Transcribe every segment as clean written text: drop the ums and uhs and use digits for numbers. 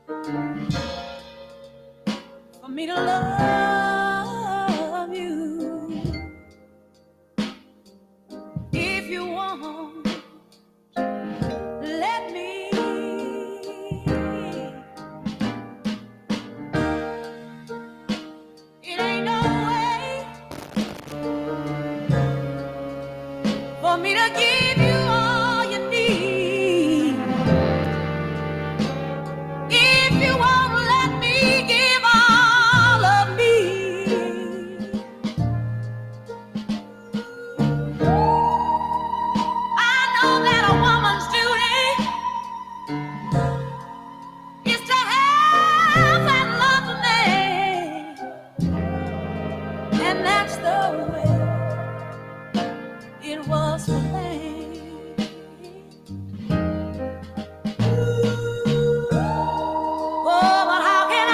for me to love you. If you want, let me. It ain't no way for me to give you all you need. If you won't let me give all of me, I know that a woman's duty is to have and love a man, and that's the way it was for me. Oh, but how can I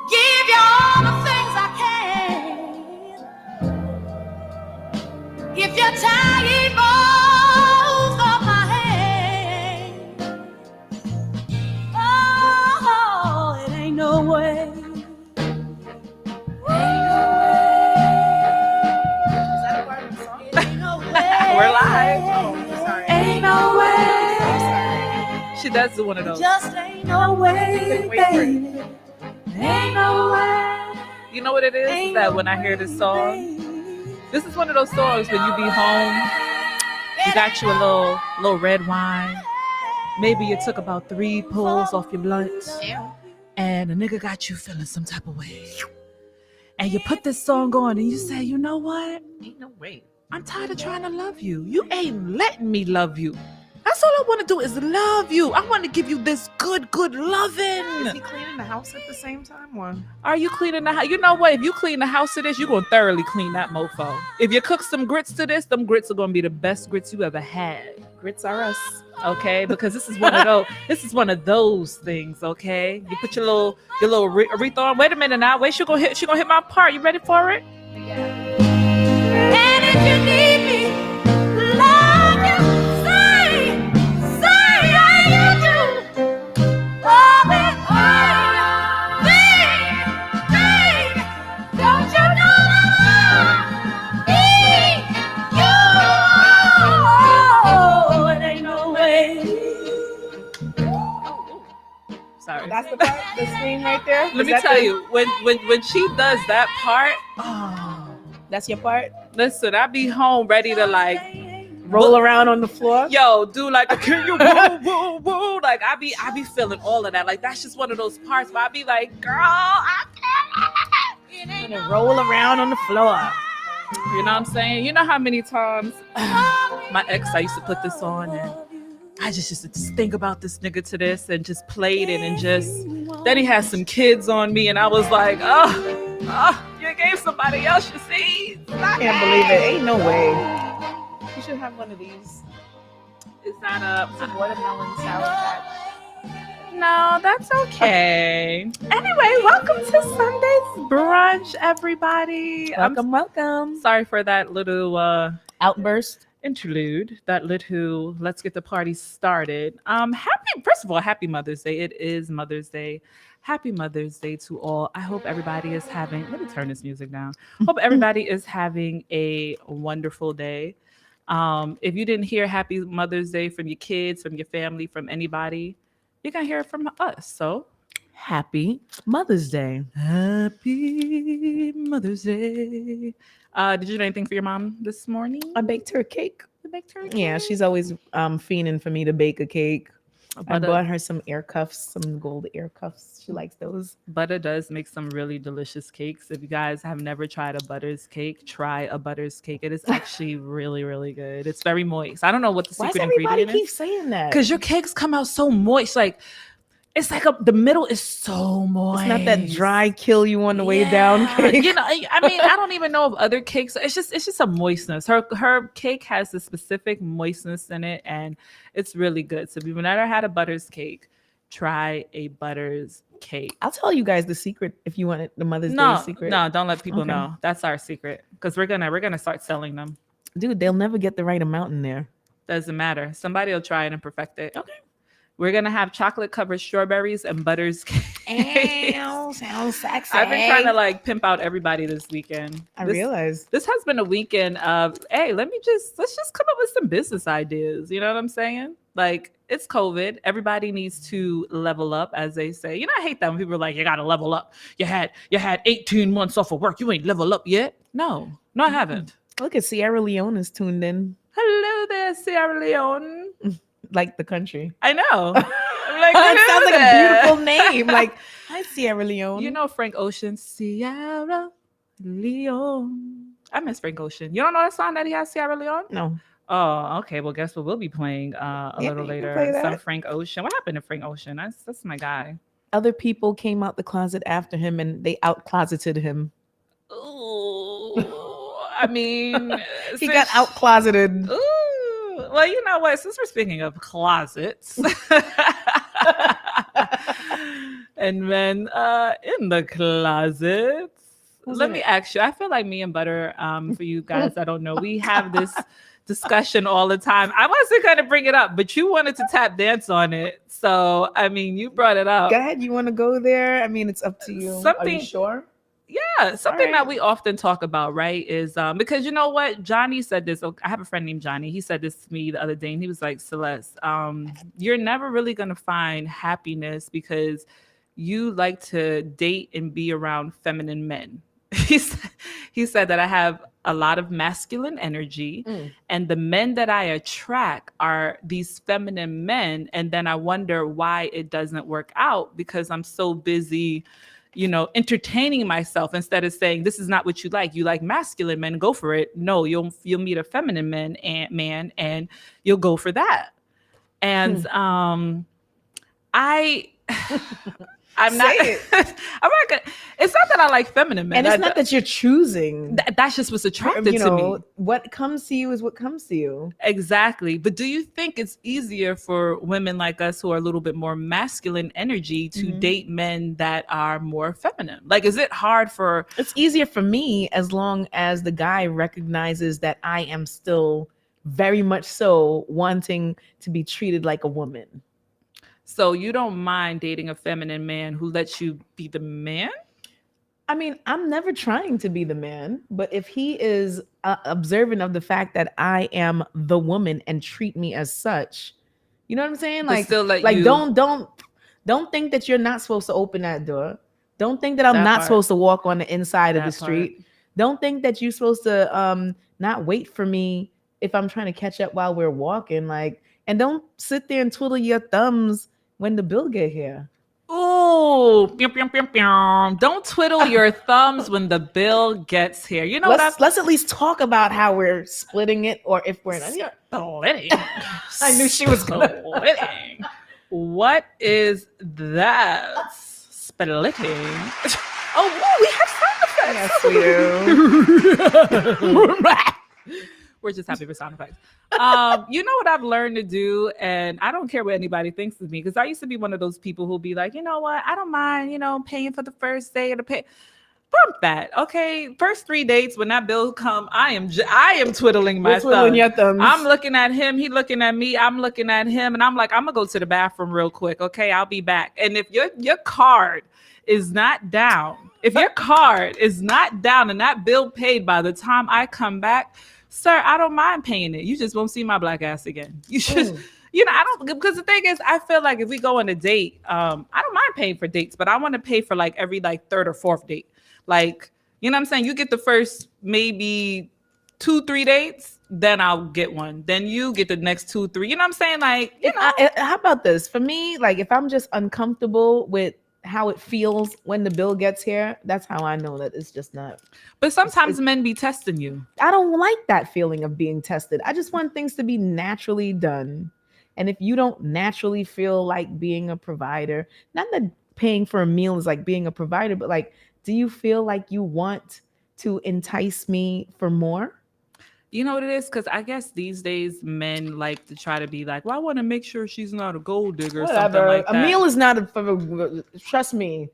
give you all the things I can if you're tired both of my hands? Oh, it ain't no way. We're live. Ain't no way. She does do one of those. Just ain't no way, baby. Ain't no way. You know what it is? Ain't That no when I hear this way, song, baby. this is one of those songs when you be home, you got you a little red wine. Maybe you took about 3 pulls off your blunt, and a nigga got you feeling some type of way. And you put this song on and you say, you know what? Ain't no way. I'm tired of trying to love you. You ain't letting me love you. That's all I want to do is love you. I want to give you this good Is loving. he cleaning the house at the same time? Or? Are you cleaning the house? You know what? If you clean the house to this, you're going to thoroughly clean that mofo. If you cook some grits to this, them grits are going to be the best grits you ever had. Grits are us. Okay? Because this is one of those. This is one of those things. Okay? You put your little Aretha on. Wait a minute now. Wait, she gonna hit my part. You ready for it? And if you need me, love you, say how you do. Oh, baby, don't you know me? You, it ain't no way. Sorry. That's the part, the screen right there. Let me tell you, when she does that part, That's your part. listen, I be home ready to like Roll around on the floor. yo, do like a can you woo woo woo. Like I be feeling all of that. Like that's just one of those parts where I be like, girl, I can't. And roll around on the floor. You know what I'm saying? You know how many times my ex, I used to put this on and I just used to think about this nigga to this and just played it and just then he had some kids on me and I was like, oh, you gave somebody else your seeds. I can't believe it. Ain't no way. You should have one of these. Is that a Watermelon sour patch. No, that's okay. Anyway, welcome to Sunday's brunch, everybody. Welcome. Sorry for that little Outburst. interlude, that little let's get the party started. First of all, happy Mother's Day. It is Mother's Day. Happy Mother's Day to all. I hope everybody is having, let me turn this music down. Hope everybody is having a wonderful day. If you didn't hear Happy Mother's Day from your kids, from your family, from anybody, you can hear it from us. So Happy Mother's Day. happy Mother's Day. Did you do anything for your mom this morning? I baked her a cake. You baked her a Yeah, cake? she's always fiending for me to bake a cake. I Butter, bought her some ear cuffs, some gold ear cuffs. She likes those. Butter does make some really delicious cakes. If you guys have never tried a Butters cake, try a Butters cake. It is actually really, really good. It's very moist. I don't know what the Why does secret everybody ingredient keep is. saying that? Because your cakes come out so moist. Like, it's like the middle is so moist. It's not that dry kill you on the way down Yeah. cake. You know, I mean, I don't even know of other cakes. It's just a moistness. Her cake has a specific moistness in it, and it's really good. So if you've never had a Butters cake, try a Butters cake. I'll tell you guys the secret if you want it, the Mother's No, Day secret. no, don't let people Okay. know. That's our secret because we're gonna start selling them. Dude, they'll never get the right amount in there. Doesn't matter. Somebody will try it and perfect it. Okay. We're gonna have chocolate covered strawberries and butters cake. Sounds sexy. I've been trying to like pimp out everybody this weekend. I realize. This has been a weekend of, hey, let's just come up with some business ideas. You know what I'm saying? Like, it's COVID. Everybody needs to level up, as they say. You know, I hate that when people are like, you gotta level up. You had 18 months off of work. You ain't level up yet. No, I haven't. Look at Sierra Leone is tuned in. Hello there, Sierra Leone. Like the country. I know. I'm like, It sounds like a "Hello beautiful there." name. Like, hi, Sierra Leone. You know Frank Ocean, Sierra Leone. I miss Frank Ocean. You don't know that song that he has, Sierra Leone? No. Oh, okay. Well, guess what? We'll be playing a little you can later. play that. Some Frank Ocean. What happened to Frank Ocean? That's my guy. Other people came out the closet after him and they out closeted him. Ooh, I mean, He got out closeted. Ooh, well, you know what? Since we're speaking of closets, and men in the closets, let me ask you. I feel like me and Butter, for you guys, I don't know, we have this discussion all the time. I wasn't going to bring it up, but you wanted to tap dance on it. So, I mean, you brought it up. Go ahead. You want to go there? I mean, it's up to you. Are Something- you sure? Yeah, something right. that we often talk about, right, is because you know what? Johnny said this. I have a friend named Johnny. He said this to me the other day, and he was like, Celeste, you're never really going to find happiness because you like to date and be around feminine men. He said that I have a lot of masculine energy, and the men that I attract are these feminine men. And then I wonder why it doesn't work out because I'm so busy, you know, entertaining myself instead of saying, this is not what you like. You like masculine men, go for it. No, you'll meet a feminine man and you'll go for that. And I'm not gonna, it's not that I like feminine men. And it's not that you're choosing. That's just what's attracted to me. What comes to you is what comes to you. Exactly. But do you think it's easier for women like us who are a little bit more masculine energy to date men that are more feminine? Like, is it hard for... It's easier for me as long as the guy recognizes that I am still very much so wanting to be treated like a woman. So you don't mind dating a feminine man who lets you be the man? I mean, I'm never trying to be the man, but if he is observant of the fact that I am the woman and treat me as such, you know what I'm saying? But Like, still let like you... don't think that you're not supposed to open that door. Don't think that I'm not supposed to walk on the inside of the street. Don't think that you're supposed to not wait for me if I'm trying to catch up while we're walking. Like, and don't sit there and twiddle your thumbs when the bill get here. Ooh, don't twiddle your thumbs when the bill gets here. You know let's at least talk about how we're splitting it, or if we're not. Splitting. I knew she was gonna. Splitting. What is that? Splitting. Oh, we have sound effects. Yes, we do. We're just happy for sound effects. You know what I've learned to do, and I don't care what anybody thinks of me, because I used to be one of those people who'll be like, you know what, I don't mind, paying for the first day of the pay. Bump that, okay? First 3 dates, when that bill come, I am twiddling my thumbs. Your thumbs. I'm looking at him, he looking at me, I'm looking at him, and I'm like, I'm gonna go to the bathroom real quick, okay? I'll be back. And if your card is not down, and that bill paid by the time I come back, sir, I don't mind paying it. You just won't see my black ass again. You should, I don't, because the thing is, I feel like if we go on a date, I don't mind paying for dates, but I want to pay for like every like third or fourth date. Like, you know what I'm saying? You get the first maybe 2-3 dates, then I'll get one. Then you get the next 2-3. You know what I'm saying? Like, how about this? For me, like if I'm just uncomfortable with how it feels when the bill gets here, that's how I know that it's just not. But sometimes men be testing you. I don't like that feeling of being tested. I just want things to be naturally done. And if you don't naturally feel like being a provider, not that paying for a meal is like being a provider, but like, do you feel like you want to entice me for more? You know what it is? Because I guess these days men like to try to be like, well, I want to make sure she's not a gold digger or something like that. A meal is not trust me.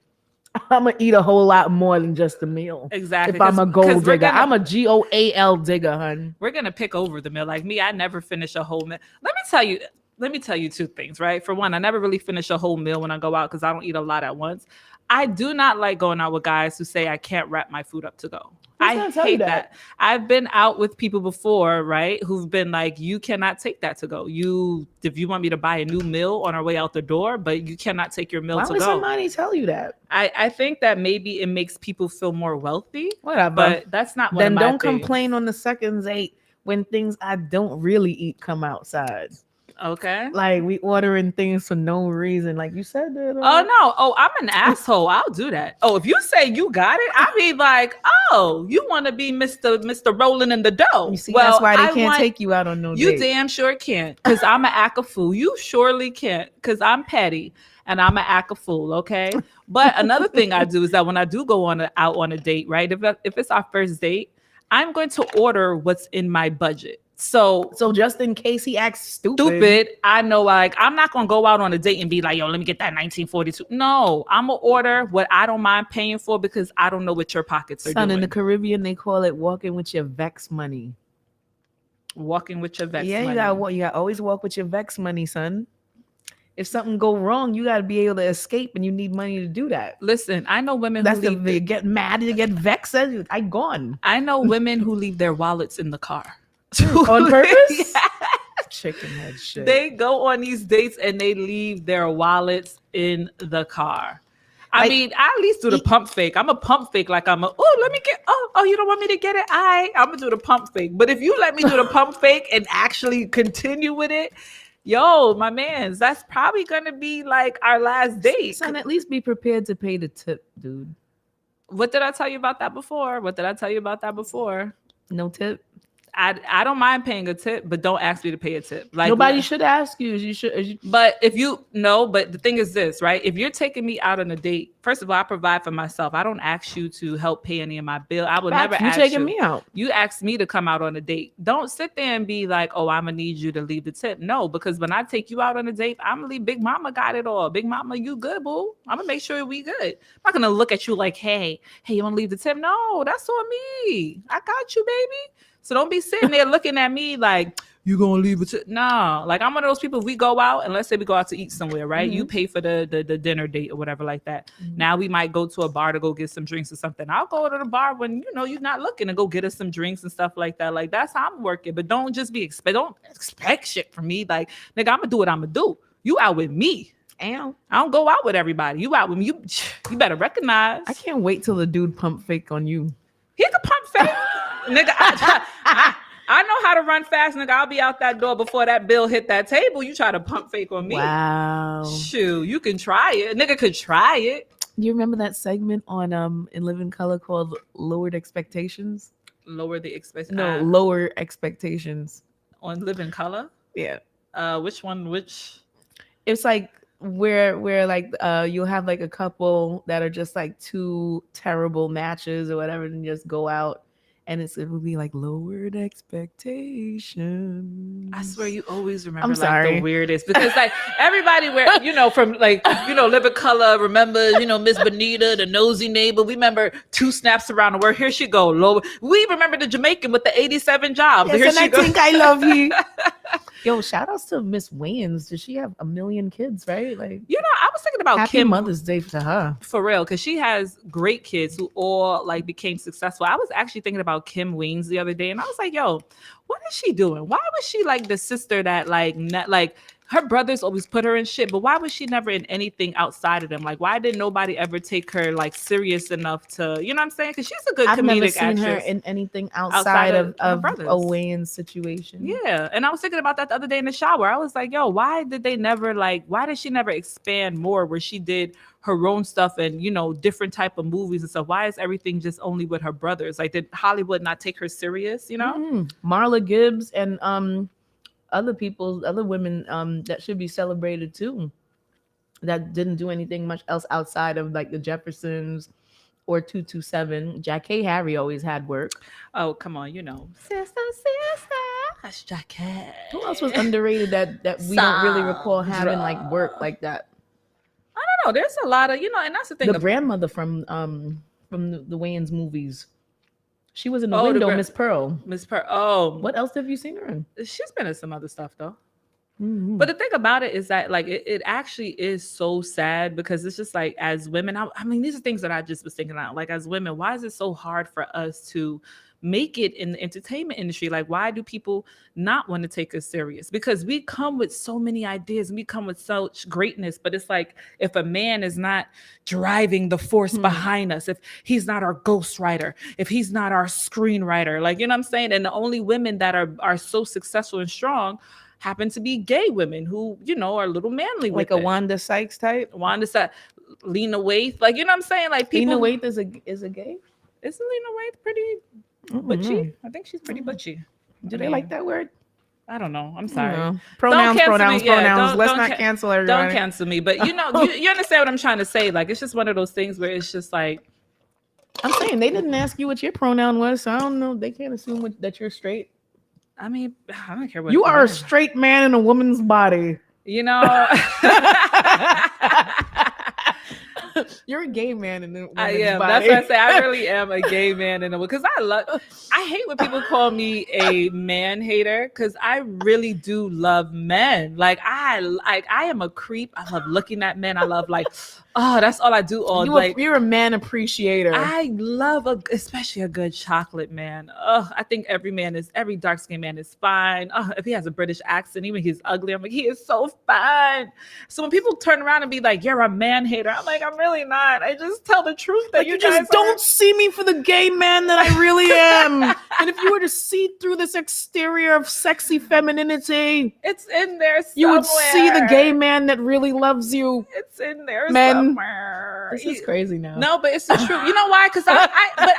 I'm gonna eat a whole lot more than just a meal. Exactly. If I'm a 'cause gold we're digger, gonna- I'm a GOAL digger, hun. we're gonna pick over the meal. Like me, I never finish a whole meal. Let me tell you two things, right? For one, I never really finish a whole meal when I go out because I don't eat a lot at once. I do not like going out with guys who say I can't wrap my food up to go. Who's I gonna tell you hate that? that. I've been out with people before, right? Who've been like, you cannot take that to go. If you want me to buy a new meal on our way out the door, but you cannot take your meal Why to would go. somebody tell you that? I think that maybe it makes people feel more wealthy, Whatever. but that's not one Then of my don't things. complain on the second date when things I don't really eat come outside. Okay. Like we ordering things for no reason. Like you said that. Oh no. Oh, I'm an asshole. I'll do that. Oh, if you say you got it, I'll be like, oh, you want to be Mr. Rolling in the dough. You see, well, that's why they I can't want, take you out on no you date. damn sure can't. Because I'm an act a fool. You surely can't. Because I'm petty and I'm an act a fool. Okay. But another thing I do is that when I do go out on a date, right? If it's our first date, I'm going to order what's in my budget. So just in case he acts stupid, I know, like, I'm not gonna go out on a date and be like, yo, let me get that 1942. No, I'm gonna order what I don't mind paying for because I don't know what your pockets are son, doing. in the Caribbean they call it walking with your vex money. Walking with your vex Yeah, money. you gotta always walk with your vex money, son. If something go wrong, you gotta be able to escape, and you need money to do that. Listen, I know women That's who leave they get mad, you get vexed. I gone I know women who leave their wallets in the car. on purpose. Yeah. Chicken head shit. They go on these dates and they leave their wallets in the car. I Like, mean, I at least do the pump fake. I'm a pump fake, like let me get, you don't want me to get it? I'm gonna do the pump fake. But if you let me do the pump fake and actually continue with it, yo, my mans, that's probably gonna be like our last date. son, at least be prepared to pay the tip, dude. What did I tell you about that before? No tip. I don't mind paying a tip, but don't ask me to pay a tip. Like Nobody should ask you. You should. But but the thing is this, right? If you're taking me out on a date, first of all, I provide for myself. I don't ask you to help pay any of my bill. I would never ask you. You taking me out. You asked me to come out on a date. Don't sit there and be like, oh, I'm gonna need you to leave the tip. No, because when I take you out on a date, I'm gonna leave Big Mama got it all. Big Mama, you good, boo. I'm gonna make sure we good. I'm not gonna look at you like, hey, you wanna leave the tip? No, that's on me. I got you, baby. So don't be sitting there looking at me like, you gonna leave it? No, like I'm one of those people. We go out and let's say we go out to eat somewhere, right? Mm-hmm. You pay for the dinner date or whatever like that. Mm-hmm. Now we might go to a bar to go get some drinks or something. I'll go to the bar when you're not looking to go get us some drinks and stuff like that. Like that's how I'm working. But don't just don't expect shit from me. Like nigga, I'm gonna do what I'm gonna do. You out with me. Ow. I don't go out with everybody. You out with me. You better recognize. I can't wait till the dude pump fake on you. He can pump fake, nigga. I know how to run fast, nigga. I'll be out that door before that bill hit that table. You try to pump fake on me. Wow. Shoot, you can try it. Nigga could try it. You remember that segment on In Living Color called Lowered Expectations? Lower the expectations. No, Lower Expectations. On Living Color? Yeah. Which one? Which? It's like where like you'll have like a couple that are just like two terrible matches or whatever, and just go out. And it will be like lowered expectations. I swear you always remember I'm sorry. The weirdest because like everybody from Living Color, remember, Miss Bonita, the nosy neighbor. We remember Two Snaps Around the World. Here she go. Lower. We remember the Jamaican with the 87 jobs. Yes, Here and she I go. think I love you. Yo, shout outs to Miss Wayans. Does she have 1 million kids, right? Like, I was thinking about happy Kim Mother's Day to her. for real, because she has great kids who all like became successful. I was actually thinking about Kim Wayans the other day, and I was like, yo, what is she doing? Why was she like the sister that like her brothers always put her in shit, but why was she never in anything outside of them? Like, why did nobody ever take her like serious enough to, you know what I'm saying? Because she's a good I've comedic never seen actress. her in anything outside of her a brothers. Wayans situation. Yeah, and I was thinking about that the other day in the shower. I was like, yo, why did she never expand more where she did her own stuff and, different type of movies and stuff? Why is everything just only with her brothers? Like, did Hollywood not take her serious, Marla Gibbs and other women that should be celebrated too, that didn't do anything much else outside of like the Jeffersons or 227. Jackie Harry always had work. Oh, come on, sister, that's Jackie. Who else was underrated that we don't really recall having like work like that? I know. There's a lot of, and that's the thing. The grandmother from the Wayans movies. She was in the Oh, window, Miss Pearl. Miss Pearl. Oh, What else have you seen her in? she's been in some other stuff though. Mhm. But the thing about it is that like it actually is so sad because it's just like as women, I mean, these are things that I just was thinking out. Like as women, why is it so hard for us to make it in the entertainment industry? Like why do people not want to take us serious? Because we come with so many ideas and we come with such greatness, but it's like if a man is not driving the force behind us, if he's not our ghostwriter, if he's not our screenwriter, like you know what I'm saying? And the only women that are so successful and strong happen to be gay women who, are a little manly, like with a Wanda Sykes type. Wanda said, Lena Waithe, like you know what I'm saying? Like people. Lena Waithe is a gay. Isn't Lena Waithe pretty butchy? I think she's pretty butchy. Do they like that word? I don't know. I'm sorry. No. Pronouns. Let's not cancel everybody. Don't cancel me. But you understand what I'm trying to say? Like it's just one of those things where it's just like. I'm saying they didn't ask you what your pronoun was, so I don't know. They can't assume that you're straight. I mean, I don't care what you are. A straight man in a woman's body. You're a gay man in the woman's I am. body. That's what I say. I really am a gay man in the because I hate when people call me a man hater because I really do love men. Like I am a creep. I love looking at men. I love that's all I do all day. You're a man appreciator. I love especially a good chocolate man. I think every dark skinned man is fine. If he has a British accent, even if he's ugly, I'm like, he is so fine. So when people turn around and be like, you're a man hater, I'm like, I'm really not. I just tell the truth that you just don't see me for the gay man that I really am. And if you were to see through this exterior of sexy femininity, it's in there somewhere. You would see the gay man that really loves you. It's in there somewhere. This is crazy now. No, but it's the truth. You know why? Because but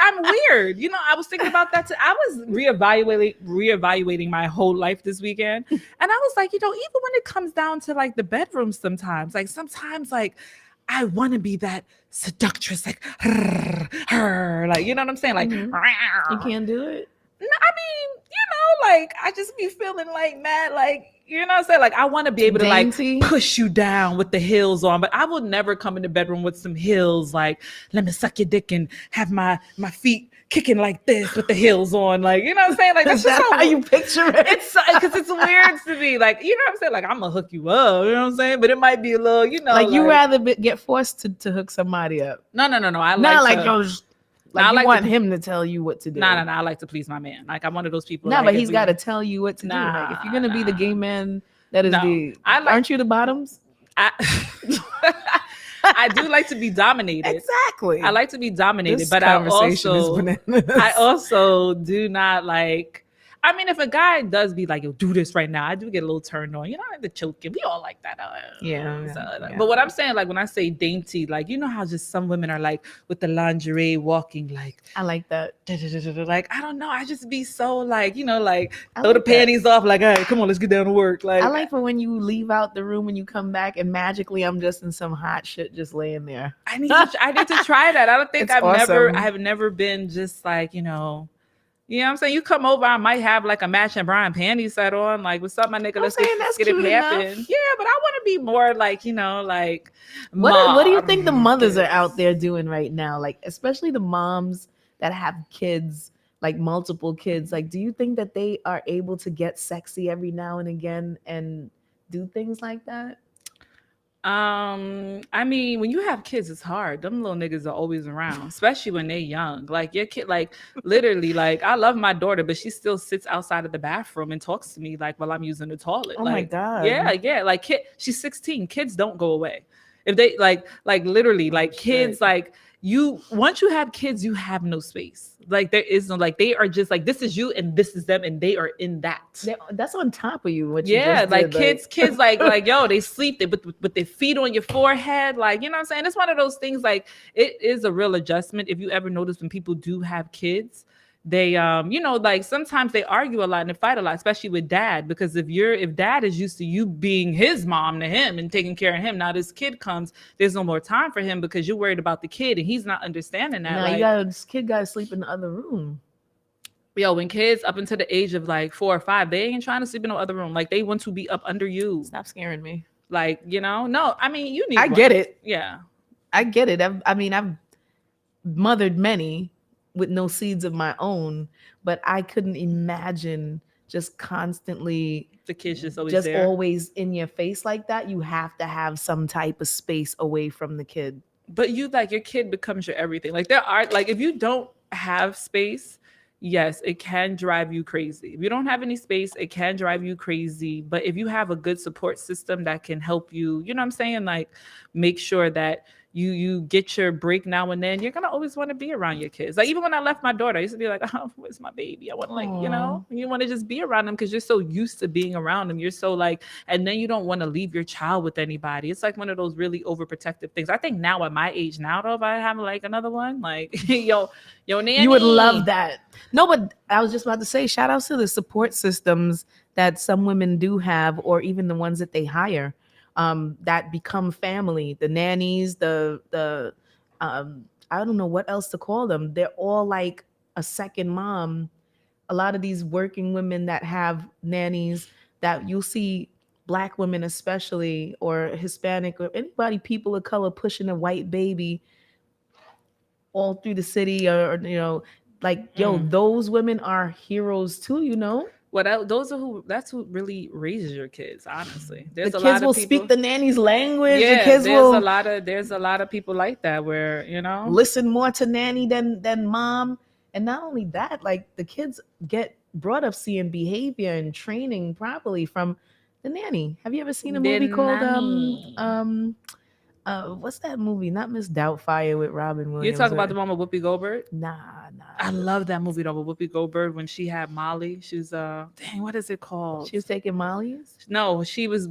I'm weird. I was thinking about that too. I was reevaluating my whole life this weekend. And I was like, even when it comes down to like the bedroom sometimes I want to be that seductress, like, like, you know what I'm saying? Like, you can't do it. No, I mean, I just be feeling like mad, like, you know what I'm saying? Like, I want to be able to like push you down with the heels on, but I will never come in the bedroom with some heels. Like, let me suck your dick and have my feet kicking like this with the heels on. Like, you know what I'm saying? Like, that's just how you picture it. It's because it's weird to me. Like, you know what I'm saying? Like, I'm gonna hook you up. You know what I'm saying? But it might be a little, like you rather get forced to hook somebody up. No. I want him to tell you what to do. No. I like to please my man. Like I'm one of those people. No, but he's got to tell you what to do. Like if you're gonna be the gay man, that is aren't you the bottoms? I do like to be dominated. Exactly. I like to be dominated, this but conversation is bananas. I also do not like. I mean, if a guy does be like, "Yo, do this right now," I do get a little turned on. Like the choking. We all like that. Yeah. But what I'm saying, like when I say dainty, like how just some women are like with the lingerie walking, like I like that. Like I don't know. I just be so like like throw the panties off. Like, all right, come on, let's get down to work. Like I like for when you leave out the room and you come back and magically I'm just in some hot shit just laying there. I need to try that. I don't think I have never been just like You know what I'm saying? You come over, I might have like a matching bra and panties set on. Like, what's up, my nigga? Let's get it happen. Yeah, but I want to be more like, like what do you think the mothers are out there doing right now? Like, especially the moms that have kids, like multiple kids. Like, do you think that they are able to get sexy every now and again and do things like that? I mean, when you have kids, it's hard. Them little niggas are always around, especially when they're young. Like your kid, like literally, like I love my daughter, but she still sits outside of the bathroom and talks to me like while I'm using the toilet. Oh like, my God. Yeah. Like she's 16. Kids don't go away. If they like literally, like kids, like once you have kids, you have no space. Like there is no, like they are just like, this is you and this is them and they are in that. That's on top of you. Kids like yo, they sleep with their feet on your forehead. Like, you know what I'm saying? It's one of those things, like it is a real adjustment. If you ever notice when people do have kids, they like sometimes they argue a lot and they fight a lot, especially with dad, because if dad is used to you being his mom to him and taking care of him, now this kid comes, there's no more time for him because you're worried about the kid and he's not understanding that. Now this kid got to sleep in the other room. Yo, when kids up until the age of like 4 or 5, they ain't trying to sleep in no other room. Like they want to be up under you. Stop scaring me. Like, no, I mean, you need I one. get it. Yeah. I get it. I've mothered many with no seeds of my own, but I couldn't imagine just constantly, The kid's just always just there. always in your face like that. You have to have some type of space away from the kid. But you, like, your kid becomes your everything. Like, there are, like, if you don't have space, yes, it can drive you crazy. If you don't have any space, it can drive you crazy. But if you have a good support system that can help you, you know what I'm saying? Like, make sure that you get your break now and then, you're gonna always want to be around your kids. Like, even when I left my daughter, I used to be like, oh, where's my baby? I want to, like, Aw. you want to just be around them because you're so used to being around them. You're so like, and then you don't want to leave your child with anybody. It's like one of those really overprotective things. I think now at my age now, though, if I have like another one, like, yo, nanny. You would love that. No, but I was just about to say, shout outs to the support systems that some women do have, or even the ones that they hire, that become family. The nannies, the I don't know what else to call them. They're all like a second mom. A lot of these working women that have nannies, that you'll see Black women especially, or Hispanic, or anybody, people of color, pushing a white baby all through the city, or like, yo, those women are heroes too, Well, that's who really raises your kids. Honestly, the kids will speak the nanny's language. Yeah, the kids there's will a lot of people like that where listen more to nanny than mom. And not only that, like, the kids get brought up seeing behavior and training properly from the nanny. Have you ever seen a movie called what's that movie? Not Miss Doubtfire with Robin Williams. You talk about the one with Whoopi Goldberg? Nah. I love that movie though with Whoopi Goldberg when she had Molly. She's dang, what is it called? She was taking Molly's? No, she was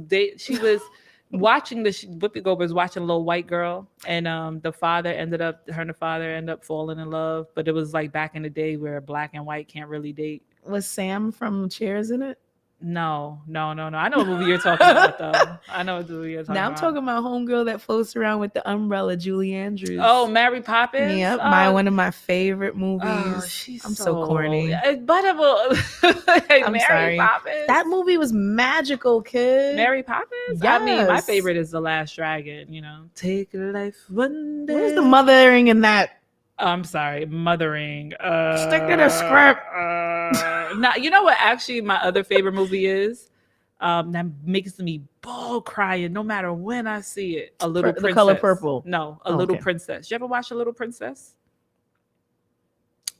watching Whoopi Goldberg's watching a little white girl, and her and the father ended up falling in love. But it was like back in the day where black and white can't really date. Was Sam from Cheers in it? No. I know what movie you're talking about though. I know what movie you're talking about. Now I'm talking about homegirl that floats around with the umbrella, Julie Andrews. Oh, Mary Poppins. Yep, one of my favorite movies. Oh, I'm so corny. But I'm Mary sorry. Poppins. That movie was magical, kid. Mary Poppins. Yes. I mean, my favorite is The Last Dragon. Take life one day. Where's the mothering in that? I'm sorry, mothering. Stick to the script. Now, you know what? Actually, my other favorite movie is that makes me ball crying no matter when I see it. A Little Princess. The Color Purple. No, A Little Princess. You ever watch A Little Princess?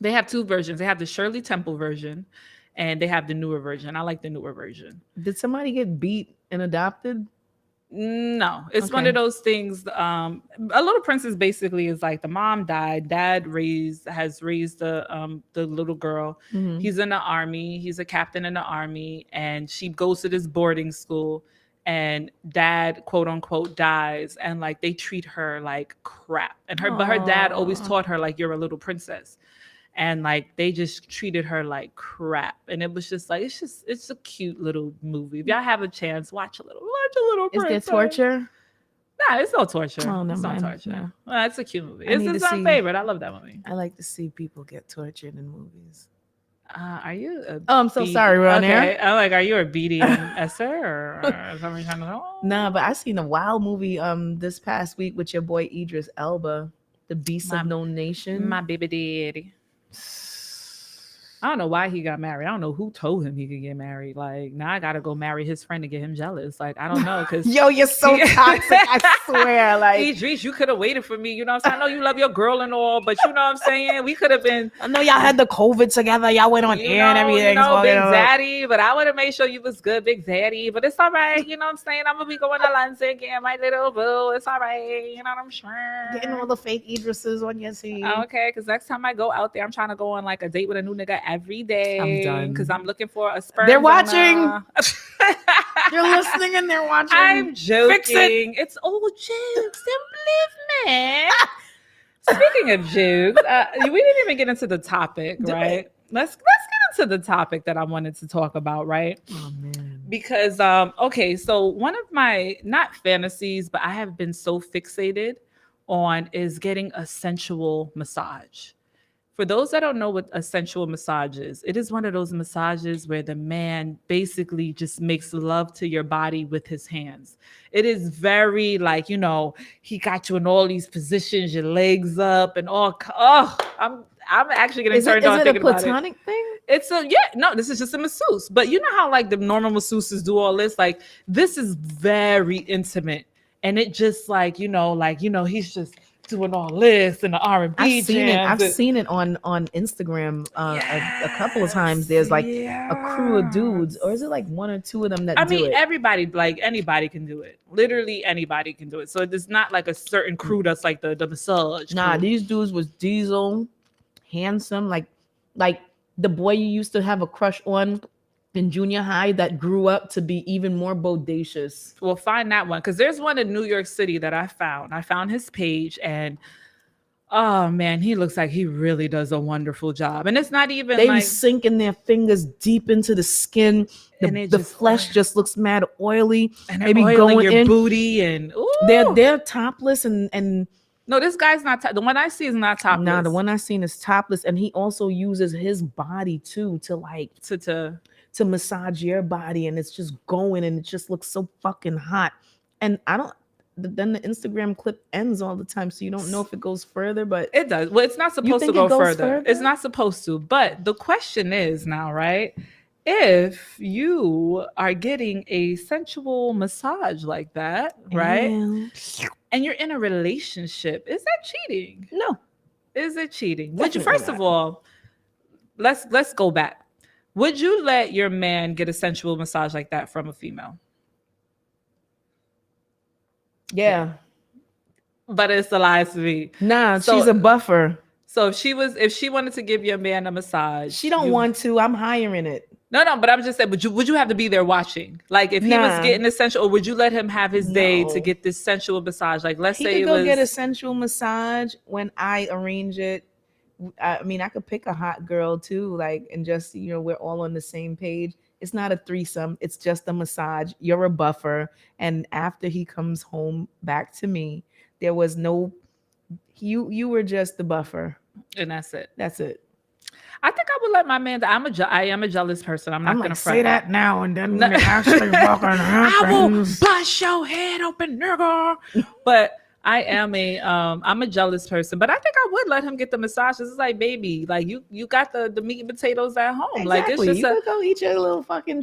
They have two versions. They have the Shirley Temple version, and they have the newer version. I like the newer version. Did somebody get beat and adopted? No, it's one of those things. A Little Princess basically is like the mom died, dad has raised the little girl. Mm-hmm. He's in the army, he's a captain in the army, and she goes to this boarding school, and dad, quote unquote, dies, and like they treat her like crap. And but her dad always taught her like, you're a little princess. And like they just treated her like crap, and it was just like it's a cute little movie. If y'all have a chance, watch a little Princess. Is there torture? Nah, it's no torture. Oh, no, it's not torture. No. Well, it's a cute movie. It's my favorite. I love that movie. I like to see people get tortured in movies. Are you? I'm so sorry, we're on air. I'm like, are you a BDSer or something trying to know? Nah, but I seen a wild movie this past week with your boy Idris Elba, The Beast of No Nation. My baby daddy. I don't know why he got married. I don't know who told him he could get married. Like, now I gotta go marry his friend to get him jealous. Like, I don't know, because yo, you're so toxic. I swear. Like, Idris, you could have waited for me. You know what I'm saying? I know you love your girl and all, but you know what I'm saying? We could have been. I know y'all had the COVID together. Y'all went on air and everything. Big Zaddy, but I would have made sure you was good, Big Zaddy. But it's all right. You know what I'm saying? I'm gonna be going to London, getting my little boo. It's all right. You know what I'm saying? Getting all the fake Idrises on your team. Okay, because next time I go out there, I'm trying to go on like a date with a new nigga every day. I'm done. Because I'm looking for a sperm. They're watching. You're listening and they're watching. I'm joking. It's all jokes. Don't believe me. Speaking of jokes, we didn't even get into the topic, right? Let's get into the topic that I wanted to talk about, right? Oh man. Because so one of my not fantasies, but I have been so fixated on is getting a sensual massage. For those that don't know what a sensual massage is, it is one of those massages where the man basically just makes love to your body with his hands. It is very like, he got you in all these positions, your legs up and all. Oh, I'm actually getting turned on thinking about it. Is it a platonic thing? It's no, this is just a masseuse. But you know how like the normal masseuses do all this? Like this is very intimate. And it just like, he's just doing all this and the R&B. I've seen it on Instagram a couple of times. There's like a crew of dudes, or is it like one or two of them that do it? Everybody, like anybody can do it. Literally anybody can do it. So it's not like a certain crew that's like the massage crew. Nah, these dudes was diesel, handsome, like the boy you used to have a crush on in junior high that grew up to be even more bodacious. Well, find that one, because there's one in New York City that I found. I found his page, and oh man, he looks like he really does a wonderful job. And it's not even they be sinking their fingers deep into the skin. The flesh just looks mad oily. And they be going your booty, and they're topless and no, this guy's not. The one I see is not topless. Nah, the one I seen is topless, and he also uses his body too to like to massage your body, and it's just going, and it just looks so fucking hot. And then the Instagram clip ends all the time, so you don't know if it goes further, but it does. Well, it's not supposed to go further. It's not supposed to. But the question is now, right? If you are getting a sensual massage like that, right? And you're in a relationship, is that cheating? No. Is it cheating? Would you, first of all, let's go back. Would you let your man get a sensual massage like that from a female? Yeah. But it's a lie to me. Nah, she's a buffer. So if she wanted to give your man a massage. She don't want to. I'm hiring it. No, but I'm just saying, would you have to be there watching? Like if he was getting a sensual, or would you let him have his day to get this sensual massage? Like let's say he could go get a sensual massage when I arrange it. I mean, I could pick a hot girl too, like, and just, we're all on the same page. It's not a threesome. It's just a massage. You're a buffer. And after he comes home back to me, there was no, you were just the buffer. And that's it. That's it. I think I would let my man. I am a jealous person. I'm not going to say that now and then when it actually fucking happens. I will bust your head open, nigga. But I am I'm a jealous person, but I think I would let him get the massages. It's like, baby, like you got the meat and potatoes at home. Exactly. Like it's just you could go eat your little fucking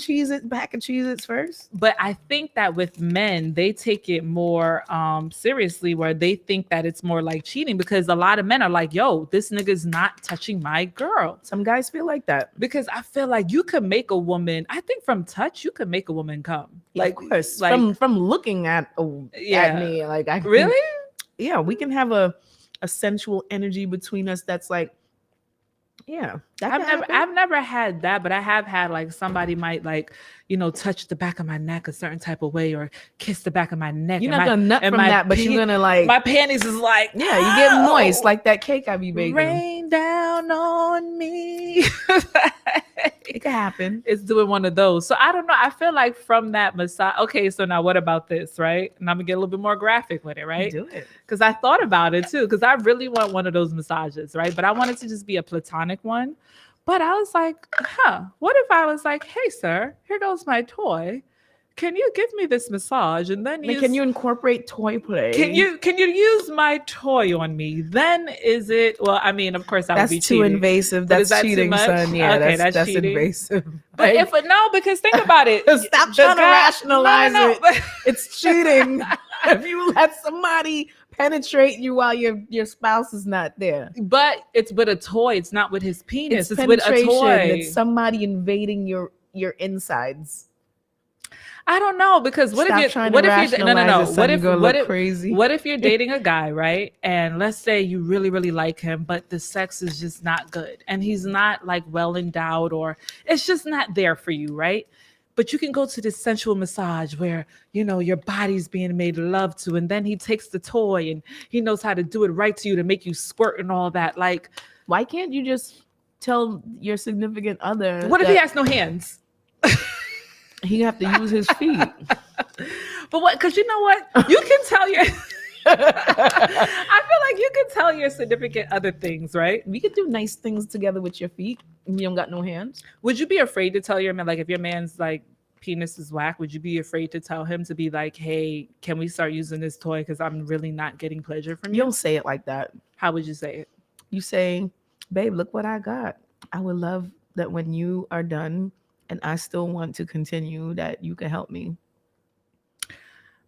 pack of Cheez-Its first. But I think that with men, they take it more seriously, where they think that it's more like cheating, because a lot of men are like, yo, this nigga's not touching my girl. Some guys feel like that. Because I feel like you could make a woman, I think from touch, you could make a woman come. Like, of course, like from looking at me, like I really. Yeah, we can have a sensual energy between us that's like, yeah. I've never had that, but I have had like somebody might like, touch the back of my neck a certain type of way, or kiss the back of my neck. You're not gonna nut from that, but you're gonna like, my panties is like, yeah, you get moist like that cake I be baking. Rain down on me. It could happen. It's doing one of those. So I don't know. I feel like from that massage. Okay, so now what about this, right? And I'm gonna get a little bit more graphic with it, right? Do it. Because I thought about it too. Because I really want one of those massages, right? But I wanted to just be a platonic one. But I was like, what if I was like, hey, sir, here goes my toy. Can you give me this massage? And then can you incorporate toy play? Can you use my toy on me? Then is it? Well, I mean, of course, that's would be too cheating. Invasive. That's cheating, son. Yeah, okay, that's cheating. Invasive. But because think about it. Stop trying to rationalize it. It's cheating if you let somebody penetrate you while your spouse is not there. But it's with a toy. It's not with his penis. It's with a toy. It's somebody invading your insides. I don't know, because what if you're dating a guy, right? And let's say you really, really like him, but the sex is just not good, and he's not like well endowed, or it's just not there for you, right? But you can go to this sensual massage where, your body's being made love to, and then he takes the toy and he knows how to do it right to you to make you squirt and all that. Like, why can't you just tell your significant other? What if he has no hands? He have to use his feet. But what? Because you know what? You can tell your I feel like you can tell your significant other things, right? We could do nice things together with your feet. You don't got no hands. Would you be afraid to tell your man, like, if your man's like penis is whack, would you be afraid to tell him to be like, hey, can we start using this toy because I'm really not getting pleasure from You you? don't say it like that. How would you say it? You say, babe, look what I got. I would love that when you are done and I still want to continue, that you can help me.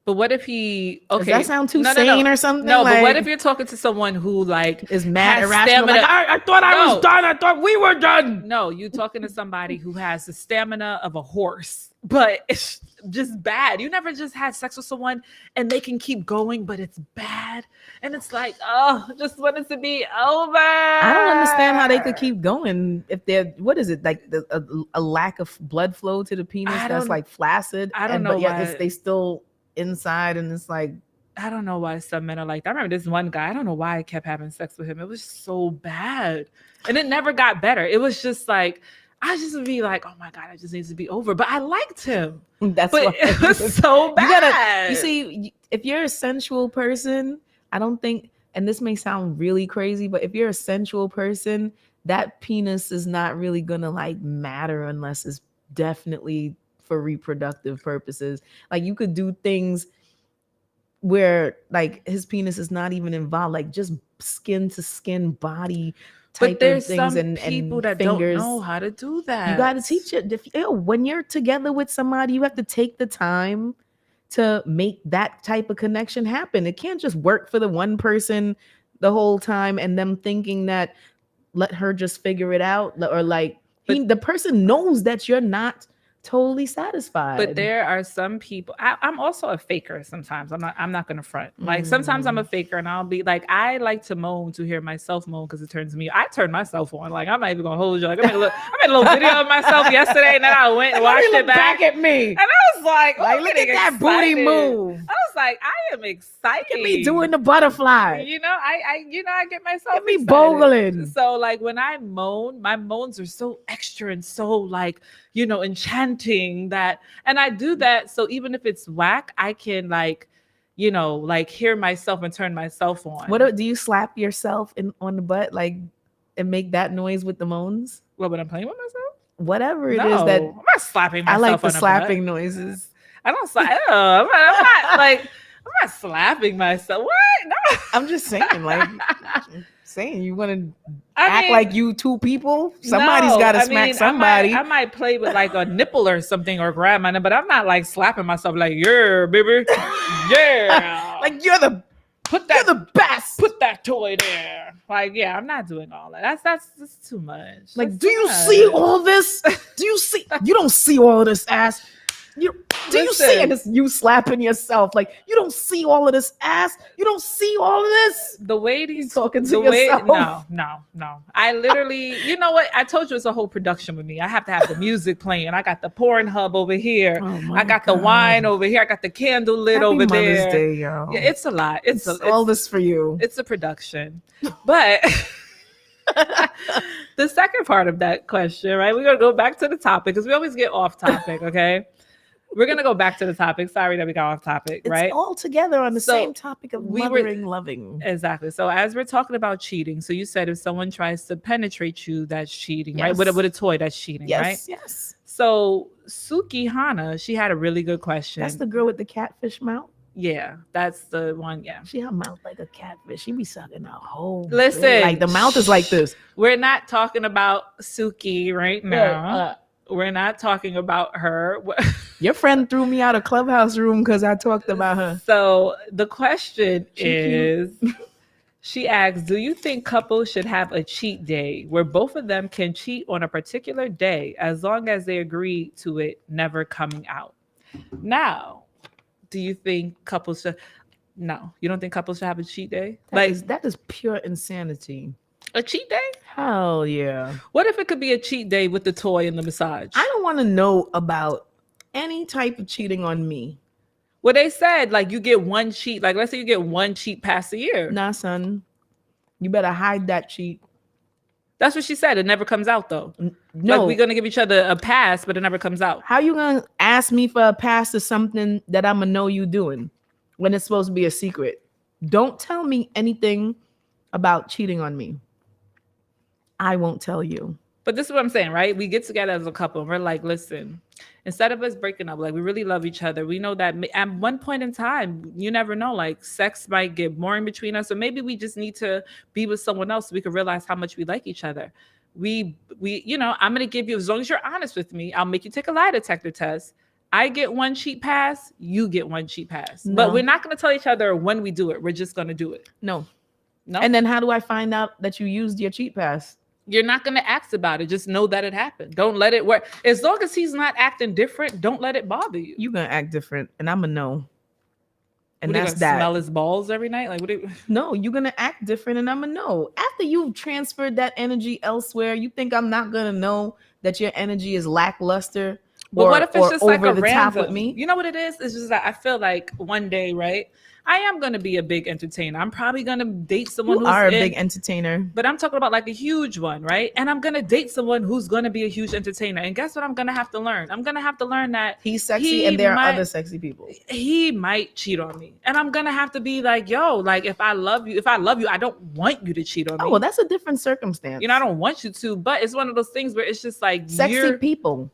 But what if he? Okay, Does that sound too sane or something? No, but what Like, if you're talking to someone who like is mad has irrational? stamina? Like, I thought I was done. I thought we were done. No, you talking to somebody who has the stamina of a horse, but it's just bad. You never just had sex with someone and they can keep going, but it's bad, and it's like, oh, just want it to be over. I don't understand how they could keep going if they're, what is it, like a lack of blood flow to the penis that's like flaccid. I don't know, but yet they still inside, and it's like, I don't know why some men are like that. I remember this one guy, I don't know why I kept having sex with him. It was so bad. And it never got better. It was just like, I just would be like, oh my God, it just needs to be over. But I liked him. That's but what it was so bad. You see, if you're a sensual person, I don't think, and this may sound really crazy, but if you're a sensual person, that penis is not really gonna like matter unless it's definitely for reproductive purposes. Like you could do things where like his penis is not even involved, like just skin to skin body type but there's of things, some and people that fingers. don't know how to do that. You got to teach it. When you're together with somebody, you have to take the time to make that type of connection happen. It can't just work for the one person the whole time and them thinking that let her just figure it out, or like the person knows that you're not totally satisfied. But there are some people. I'm also a faker sometimes. I'm not gonna front. Like sometimes I'm a faker, and I'll be like, I like to moan to hear myself moan because it turns me. I turn myself on. Like I'm not even gonna hold you. Like I made a little video of myself yesterday, and then I went and watched it back at me, and I was like, look at that booty move. I was like, I am excited. Look at me doing the butterfly. You know, I get myself. Get me bogling. So like when I moan, my moans are so extra and so like, you know, enchanting that, and I do that so even if it's whack, I can like, you know, like hear myself and turn myself on. What do you slap yourself on the butt like and make that noise with the moans? What, when I'm playing with myself? Whatever it is that I'm not slapping myself. I like the on slapping butt. noises. I don't slap. I'm not like I'm not slapping myself. What? No. I'm just saying, like. Saying you want to act like you two people, somebody's got to smack somebody. I might play with like a nipple or something or grab my nipple, but I'm not like slapping myself like, yeah, baby, yeah, like you're the best. Put that toy there. Like, yeah, I'm not doing all that. That's too much. Like, do you see all this? Do you see? You don't see all of this ass. Do you see it? You slapping yourself. Like, you don't see all of this ass. You don't see all of this. The way he's talking to yourself. No. I literally, you know what? I told you it's a whole production with me. I have to have the music playing. I got the Pornhub over here. I got the wine over here. I got the candle lit over there. Mother's Day, y'all. Yeah, it's a lot. It's all this for you. It's a production. But the second part of that question, right? We're going to go back to the topic because we always get off topic, okay? We're going to go back to the topic. Sorry that we got off topic, right? It's all together on the same topic of loving. Exactly. So as we're talking about cheating, so you said if someone tries to penetrate you, that's cheating, right? With a toy, that's cheating, right? Yes. So Suki Hana, she had a really good question. That's the girl with the catfish mouth? Yeah, that's the one, yeah. She her mouth like a catfish. She be sucking a whole. Listen. Like the mouth is like this. We're not talking about Suki right now. We're not talking about her. Your friend threw me out of Clubhouse room because I talked about her. So the question is, she asks, do you think couples should have a cheat day where both of them can cheat on a particular day as long as they agree to it never coming out? Now, do you think couples should? No, you don't think couples should have a cheat day? That is pure insanity. A cheat day? Hell yeah. What if it could be a cheat day with the toy and the massage? I don't want to know about any type of cheating on me. Well, they said like you get one cheat. Like let's say you get one cheat pass a year. Nah, son. You better hide that cheat. That's what she said. It never comes out though. No. Like we're going to give each other a pass, but it never comes out. How you going to ask me for a pass to something that I'm going to know you doing when it's supposed to be a secret? Don't tell me anything about cheating on me. I won't tell you. But this is what I'm saying, right? We get together as a couple and we're like, listen, instead of us breaking up, like we really love each other. We know that at one point in time, you never know, like sex might get boring between us, or maybe we just need to be with someone else so we can realize how much we like each other. I'm gonna give you, as long as you're honest with me, I'll make you take a lie detector test. I get one cheat pass, you get one cheat pass. No. But we're not gonna tell each other when we do it. We're just gonna do it. No. No. And then how do I find out that you used your cheat pass? You're not going to ask about it. Just know that it happened. Don't let it work. As long as he's not acting different, don't let it bother you. You're going to act different, and I'm going to know. And what, that's that. Smell his balls every night? Like, No, you're going to act different, and I'm going to know. After you've transferred that energy elsewhere, you think I'm not going to know that your energy is lackluster? But what if it's just like a random? With me? You know what it is? It's just that I feel like one day, right? I am going to be a big entertainer. I'm probably going to date someone who's a big entertainer. But I'm talking about like a huge one, right? And I'm going to date someone who's going to be a huge entertainer. And guess what I'm going to have to learn? I'm going to have to learn that he's sexy and there are other sexy people. He might cheat on me. And I'm going to have to be like, yo, like if I love you, I don't want you to cheat on me. Oh, well, that's a different circumstance. I don't want you to, but it's one of those things where it's just like sexy people.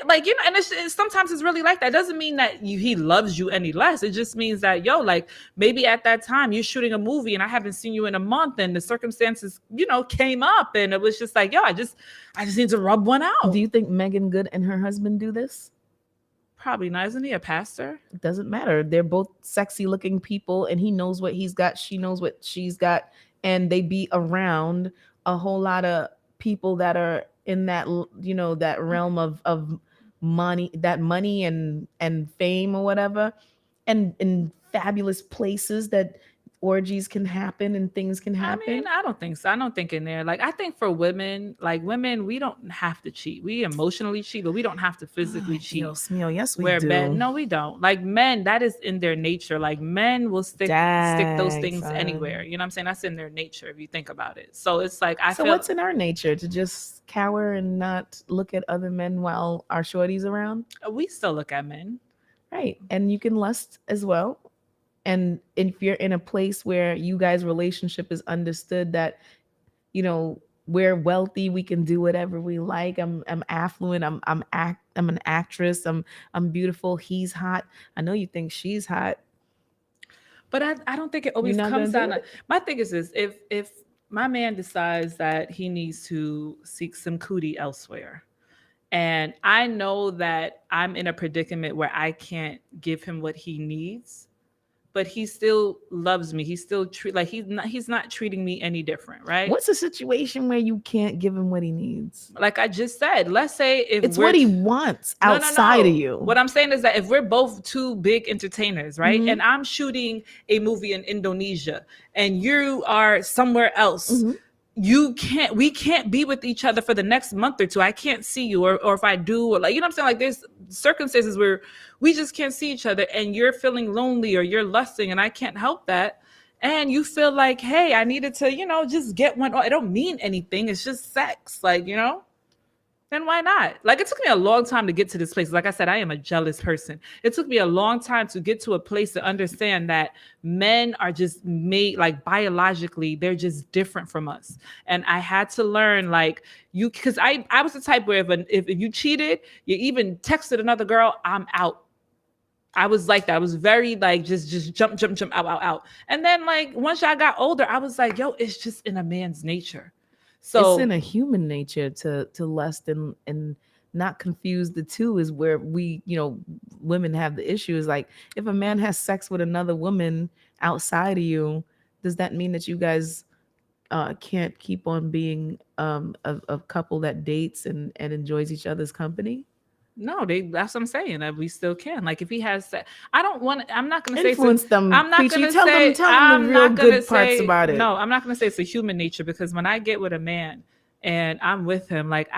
Like, and sometimes it's really like that. It doesn't mean that he loves you any less. It just means that, yo, like maybe at that time you're shooting a movie and I haven't seen you in a month and the circumstances, came up and it was just like, yo, I just need to rub one out. Do you think Megan Good and her husband do this? Probably not. Isn't he a pastor? It doesn't matter. They're both sexy looking people and he knows what he's got. She knows what she's got. And they be around a whole lot of people that are in that, that realm of money, that money and fame or whatever, and in fabulous places that orgies can happen and things can happen. I mean, I don't think so. I don't think in there. Like, I think for women, we don't have to cheat. We emotionally cheat, but we don't have to physically cheat. Yes, we do. Men, no, we don't. Like men, that is in their nature. Like men will stick those things anywhere. You know what I'm saying? That's in their nature if you think about it. So it's like So what's in our nature? To just cower and not look at other men while our shorty's around? We still look at men. Right. And you can lust as well. And if you're in a place where you guys' relationship is understood that, we're wealthy, we can do whatever we like. I'm affluent. I'm an actress. I'm beautiful. He's hot. I know you think she's hot, but I don't think it always comes down. My thing is this: if my man decides that he needs to seek some cootie elsewhere, and I know that I'm in a predicament where I can't give him what he needs, but he still loves me. He still he's not treating me any different, right? What's a situation where you can't give him what he needs? Like I just said, let's say if it's what he wants outside of you. What I'm saying is that if we're both two big entertainers, right? Mm-hmm. And I'm shooting a movie in Indonesia and you are somewhere else, mm-hmm. We can't be with each other for the next month or two. I can't see you, or if I do, or like, you know what I'm saying? Like there's circumstances where we just can't see each other and you're feeling lonely or you're lusting and I can't help that. And you feel like, hey, I needed to, just get one. It don't mean anything. It's just sex. Like, then why not? Like it took me a long time to get to this place. Like I said, I am a jealous person. It took me a long time to get to a place to understand that men are just made, like biologically, they're just different from us. And I had to learn because I was the type where if you cheated, you even texted another girl, I'm out. I was like that. I was very like, just jump, out. And then like, once I got older, I was like, yo, it's just in a man's nature. So it's in a human nature to lust and not confuse the two is where we, women have the issue is like, if a man has sex with another woman outside of you, does that mean that you guys can't keep on being a couple that dates and enjoys each other's company? No, that's what I'm saying. That we still can. Like if he has sex, I'm not going to influence say them. I'm not going to say tell them the real good parts about it. No, I'm not going to say it's a human nature because when I get with a man and I'm with him, like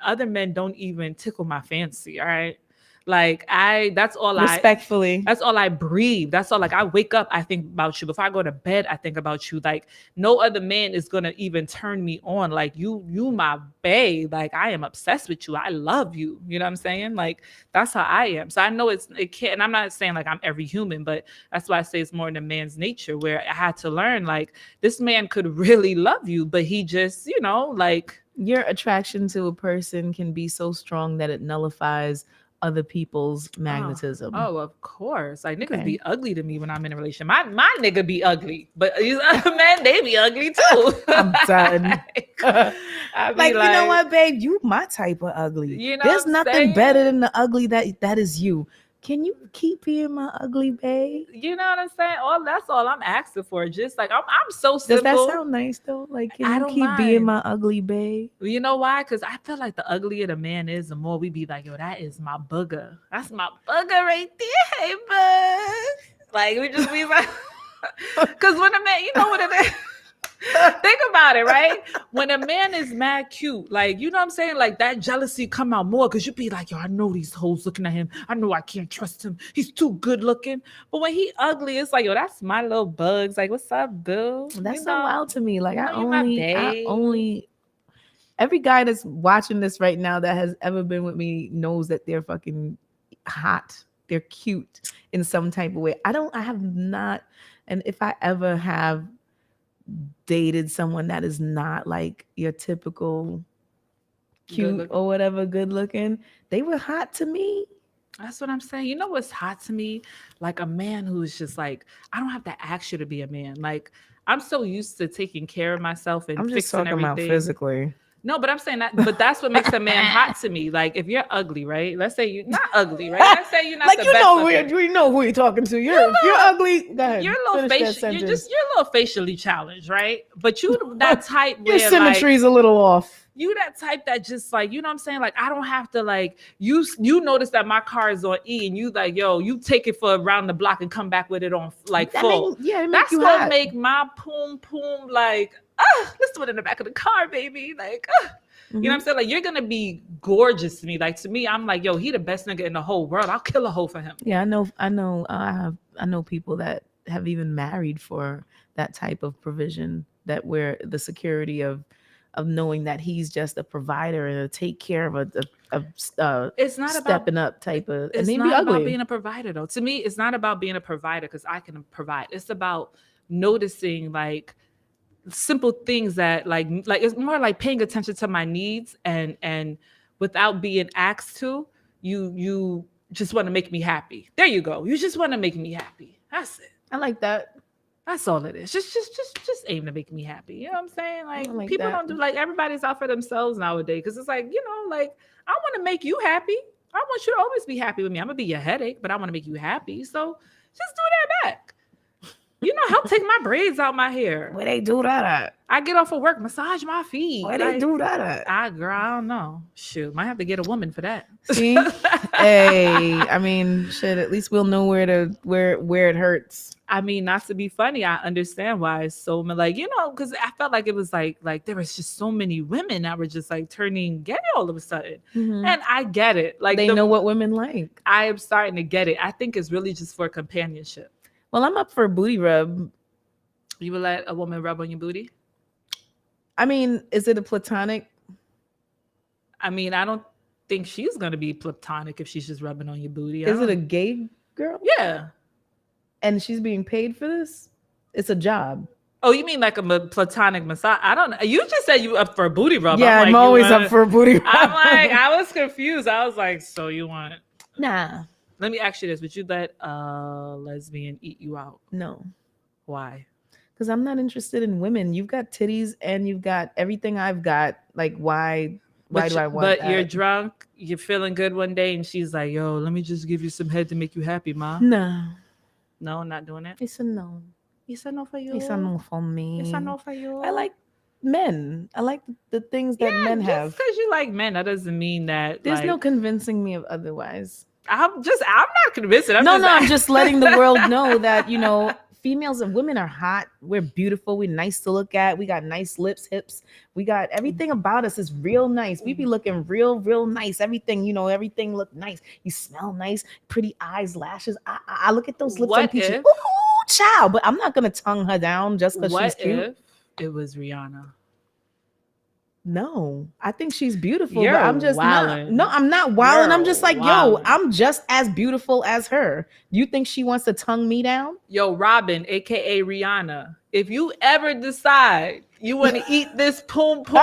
other men don't even tickle my fancy. All right. Like that's all Respectfully. that's all I breathe. That's all. Like I wake up, I think about you. Before I go to bed, I think about you. Like no other man is gonna even turn me on. Like you my bae. Like I am obsessed with you. I love you. You know what I'm saying? Like that's how I am. So I know it can't. And I'm not saying like I'm every human, but that's why I say it's more in a man's nature. Where I had to learn like this man could really love you, but he just like your attraction to a person can be so strong that it nullifies other people's magnetism. Oh, of course. Like niggas be ugly to me when I'm in a relationship. My nigga be ugly, but these other men, they be ugly too. I'm done. I be like, you know what, babe? You my type of ugly. You know There's what I'm nothing saying? better than the ugly that is you. Can you keep being my ugly babe? You know what I'm saying? That's all I'm asking for. Just like I'm so simple. Does that sound nice though? Like, can I you don't keep mind. being my ugly babe? You know why? Because I feel like the uglier the man is, the more we be like, yo, that is my booger. That's my booger right there. Hey, bud. Like, we just be like, because when a man, you know what it is? Think about it, right? When a man is mad cute, like, you know what I'm saying? Like, that jealousy come out more because you be like, yo, I know these hoes looking at him. I know I can't trust him. He's too good looking. But when he ugly, it's like, yo, that's my little bugs. Like, what's up, boo? That's so wild to me. Like, I babe. only, every guy that's watching this right now that has ever been with me knows that they're fucking hot. They're cute in some type of way. I have not, and if I ever have dated someone that is not like your typical cute or whatever, good looking, they were hot to me. That's what I'm saying. You know what's hot to me? Like a man who's just like, I don't have to ask you to be a man. Like I'm so used to taking care of myself and I'm just fixing talking everything. about physically. No, but I'm saying that, but that's what makes a man hot to me. Like if you're ugly, right? Let's say you're not ugly, right? Let's say you're not like the you best know looking. we know who you're talking to. If you're ugly, go ahead. You're a little you're a little facially challenged, right? But you that type your where symmetry's like, a little off. You that type that just like, you know what I'm saying? Like, I don't have to like, you notice that my car is on E and you like, yo, you take it for around the block and come back with it on like that full. That's gonna make my poom like, let's do it in the back of the car, baby. Like, you know what I'm saying? Like, you're gonna be gorgeous to me. Like, to me, I'm like, yo, he the best nigga in the whole world. I'll kill a hoe for him. Yeah, I know people that have even married for that type of provision, that where the security of knowing that he's just a provider and a take care of a it's not stepping up type of. It's not about being a provider though. To me, it's not about being a provider because I can provide. It's about noticing like simple things that like it's more like paying attention to my needs and without being asked to, you just want to make me happy. There you go. You just want to make me happy. That's it. I like that. That's all it is. Just aim to make me happy. You know what I'm saying? Like people that. don't do like everybody's out for themselves nowadays because it's like, you know, like I want to make you happy. I want you to always be happy with me. I'm gonna be your headache, but I want to make you happy. So just do that back. You know, help take my braids out my hair. Where they do that at? I get off of work, massage my feet. Where they do that at? I don't know. Shoot, might have to get a woman for that. See, hey, I mean, shit. At least we'll know where it hurts. I mean, not to be funny, I understand why it's so like, you know, because I felt like it was like there was just so many women that were just like turning gay all of a sudden, and I get it. Like they know what women like. I am starting to get it. I think it's really just for companionship. Well, I'm up for a booty rub. You would let a woman rub on your booty? I mean, is it a platonic? I mean, I don't think she's going to be platonic if she's just rubbing on your booty. Is it a gay girl? Yeah. And she's being paid for this? It's a job. Oh, you mean like a platonic massage? I don't know. You just said you up for a booty rub. Yeah, I'm always up for a booty rub. I'm like, I was confused. I was like, so you want... Nah. Let me ask you this. Would you let a lesbian eat you out? No. Why? Because I'm not interested in women. You've got titties and you've got everything I've got. Like, why do I want that? But you're drunk, you're feeling good one day, and she's like, yo, let me just give you some head to make you happy, ma. No. No, not doing it? It's a no. It's a no for you. It's a no for me. It's a no for you. I like men. I like the things that men have. Just because you like men, that doesn't mean that there's no convincing me of otherwise. I'm not convinced. I'm just letting the world know that, you know, females and women are hot. We're beautiful. We're nice to look at. We got nice lips, hips. We got everything about us is real nice. We be looking real nice. Everything, everything look nice. You smell nice, pretty eyes, lashes. I look at those lips on What peaches. if- Ooh, child. But I'm not gonna tongue her down just because she's What cute. if it was Rihanna? No, I think she's beautiful, You're but I'm just wildin'. not. No, I'm not wilding. I'm You're just like, yo, wildin'. I'm just as beautiful as her. You think she wants to tongue me down? Yo, Robin, aka Rihanna, if you ever decide you want to eat this poom poom,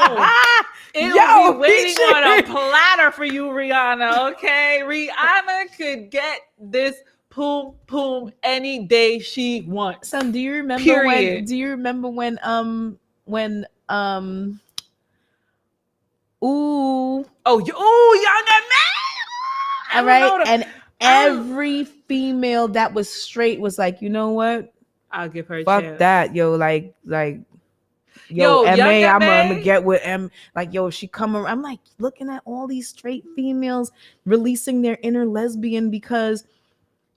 it'll be waiting on a platter for you, Rihanna. Okay, Rihanna could get this poom poom any day she wants. Son, do you remember Period. when? Do you remember when ooh, Young and man. all right, and every female that was straight was like, you know what? I'll give her a Fuck chance. that, yo, like. Yo, MA, Young I'm gonna MA? get with M. Like, yo, if she come around, I'm like looking at all these straight females releasing their inner lesbian because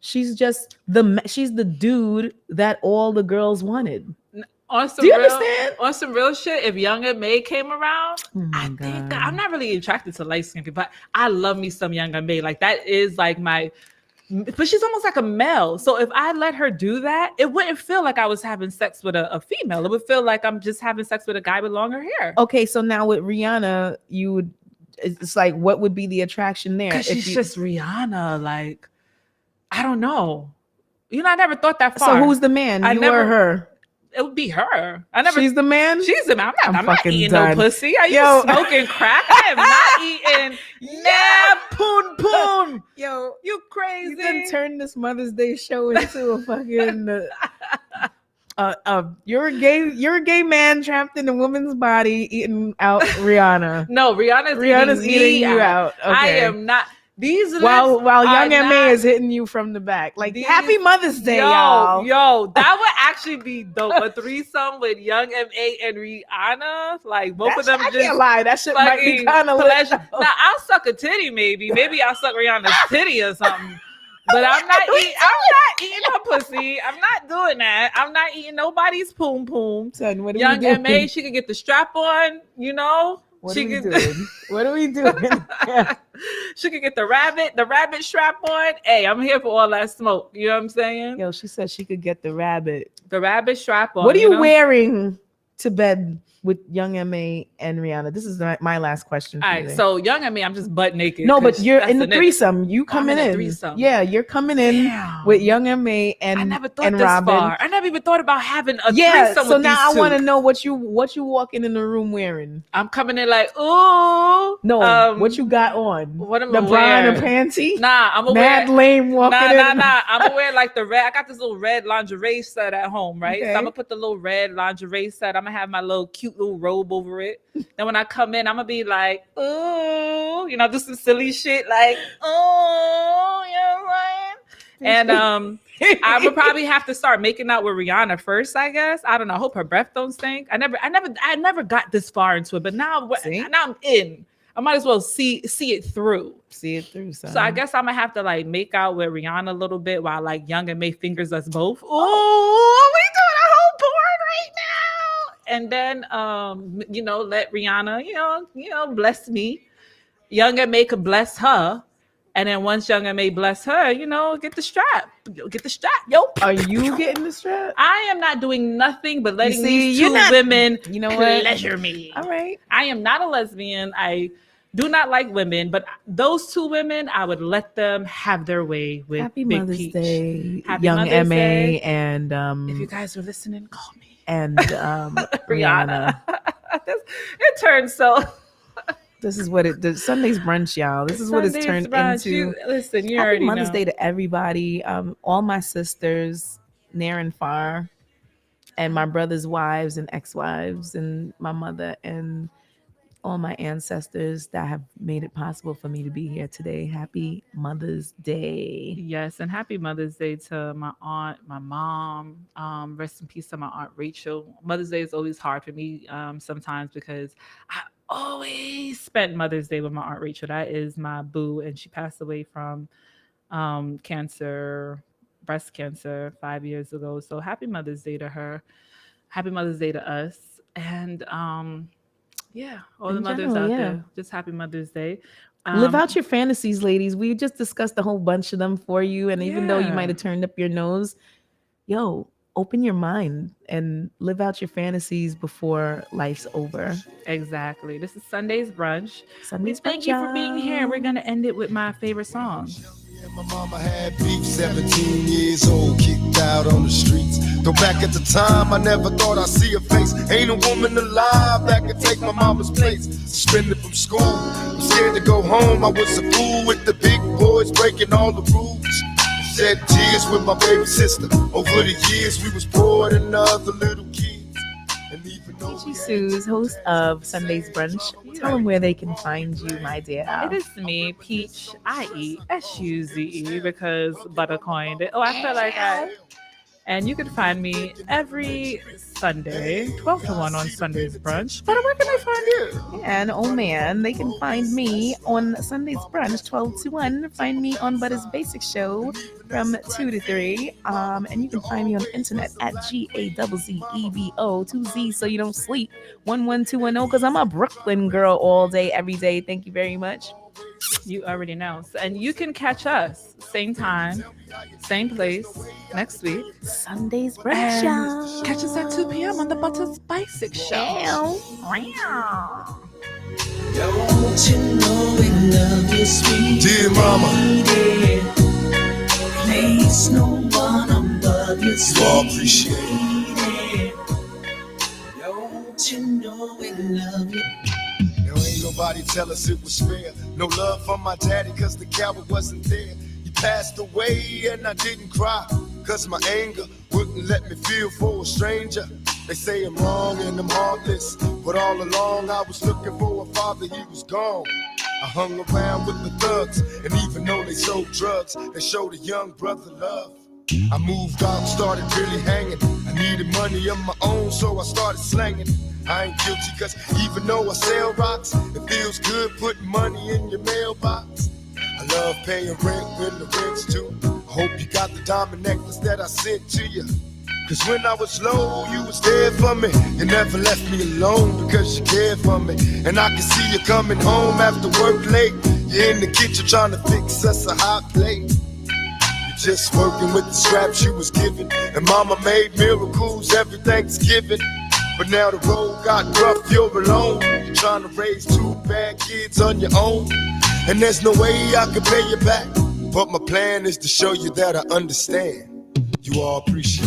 she's just she's the dude that all the girls wanted. On some Do you real, understand? On some real shit, if Young and May came around, Oh my I think God. I'm not really attracted to light skin people, but I love me some Young and May. Like that is like my, but she's almost like a male. So if I let her do that, it wouldn't feel like I was having sex with a female. It would feel like I'm just having sex with a guy with longer hair. Okay, so now with Rihanna, you would. It's like, what would be the attraction there? Because if she's just Rihanna. Like, I don't know. I never thought that So far. who's the man? I You never- or her? It would be her. I never. She's the man. She's the man. I'm not fucking eating done. no pussy. Are you Yo. smoking crack? I am not eating. Nah, poon. Yo, You crazy? you can turn this Mother's Day show into a fucking. You're a gay man trapped in a woman's body eating out Rihanna. No, Rihanna's eating you out. Okay. I am not. These lips While Young are MA not- is hitting you from the back. Like, These- Happy Mother's Day, yo, y'all. Yo, that would actually be dope. A threesome with Young MA and Rihanna. Like both of them I just can't lie. That shit might be fucking kind of pleasure. Now I'll suck a titty, maybe. Maybe I'll suck Rihanna's titty or something. But I'm not eating her pussy. I'm not doing that. I'm not eating nobody's poom poom. Son, what are Young we doing? MA, she could get the strap on, What she are we could doing? What are we doing? she could get the rabbit strap on. Hey, I'm here for all that smoke. You know what I'm saying? Yo, she said she could get the rabbit. The rabbit strap on. What are you know? wearing to bed with Young MA and Rihanna? This is my last question. All right, so Young and me, I'm just butt naked. no, but 'cause you're that's in the nigga. threesome. You coming in a in? threesome. Yeah, you're coming in Damn. with Young MA and I never thought and this Robin. far. I never even thought about having a Yeah, threesome so with now I these want to two. know what you walking in the room wearing. I'm coming in like, ooh. No, what you got on? What am the I bra and wearing? a panty? Nah, I'm gonna Mad wear. lame walking in. Nah. I'm gonna wear like the red. I got this little red lingerie set at home, right? Okay. So I'm gonna put the little red lingerie set. I'm gonna have my little cute little robe over it. Then when I come in, I'm gonna be like, ooh, do some silly shit like, ooh, you know what I'm saying? And I would probably have to start making out with Rihanna first, I guess. I don't know. I hope her breath don't stink. I never got this far into it, but now I'm in. I might as well see it through. See it through. Son. So I guess I'm gonna have to like make out with Rihanna a little bit while like Young and May fingers us both. Oh, we doing a whole porn right now. And then let Rihanna, bless me. Young and May could bless her. And then once Young and May bless her, get the strap. Get the strap. Yo. Are you getting the strap? I am not doing nothing but letting see, these you're two not- women You know what? pleasure me. All right. I am not a lesbian. I do not like women, but those two women, I would let them have their way with Happy Big Mother's Peach. Day, Happy Young Mother's MA Day. and If you guys are listening, call me. and Rihanna. Rihanna. It turns so. This is what the Sunday's brunch, y'all. This is what it's Sunday's turned brunch. into. Listen, you Happy already Mother's know. Day to everybody. All my sisters, near and far, and my brother's wives and ex-wives, and my mother, and all my ancestors that have made it possible for me to be here today. Happy Mother's Day. Yes, and happy Mother's Day to my aunt, my mom. Rest in peace to my aunt Rachel. Mother's Day is always hard for me sometimes because I always spent Mother's Day with my aunt Rachel. That is my boo, and she passed away from cancer breast cancer 5 years ago. So happy Mother's Day to her. Happy Mother's Day to us. And yeah, all the In mothers general, out yeah. there, just happy Mother's Day. Live out your fantasies, ladies. We just discussed a whole bunch of them for you. And even though you might have turned up your nose, yo, open your mind and live out your fantasies before life's over. Exactly. This is Sunday's Brunch. Sunday's Thank brunch, you for being here. y'all. We're going to end it with my favorite song. My mama had beef, 17 years old, kicked out on the streets. Though back at the time, I never thought I'd see her face. Ain't a woman alive that could take my mama's place. Suspended from school, I'm scared to go home. I was a fool with the big boys, breaking all the rules. Shed tears with my baby sister. Over the years, we was poor than other little kids. And even though Peachy Suze, host of Sunday's Brunch. Tell them where they can find you, my dear. It is me, Peach, I-E, S-U-Z-E, because Butter coined it. Oh, I feel like And you can find me every Sunday, 12 to 1 on Sunday's Brunch. But where can they find you? And oh man, they can find me on Sunday's Brunch, 12 to 1. Find me on Butter's Basic Show from 2 to 3. And you can find me on the internet at GAZZEBO 2Z so you don't sleep. 11210 because I'm a Brooklyn girl all day, every day. Thank you very much. You already know. And you can catch us same time, same place next week. Sunday's Brunch. And catch us at 2 p.m. on the Butter's Basic Show. Don't you know we love you, sweet dear mama, lady? Place no one above you, you all sweet appreciate it. lady. Don't you know we love you? Now ain't nobody tell us it was fair. No love from my daddy cause the coward wasn't there. He passed away and I didn't cry cause my anger wouldn't let me feel for a stranger. They say I'm wrong and I'm heartless, but all along I was looking for a father, he was gone. I hung around with the thugs, and even though they sold drugs, they showed a young brother love. I moved out, started really hanging. I needed money of my own, so I started slanging. I ain't guilty, cause even though I sell rocks, it feels good putting money in your mailbox. I love paying rent when the rent's due. I hope you got the diamond necklace that I sent to you. Cause when I was low, you was there for me. You never left me alone because you cared for me. And I can see you coming home after work late. You're in the kitchen trying to fix us a hot plate. You're just working with the scraps you was given. And mama made miracles every Thanksgiving. But now the road got rough, you're alone. You're trying to raise 2 bad kids on your own. And there's no way I can pay you back. But my plan is to show you that I understand. You all appreciate it.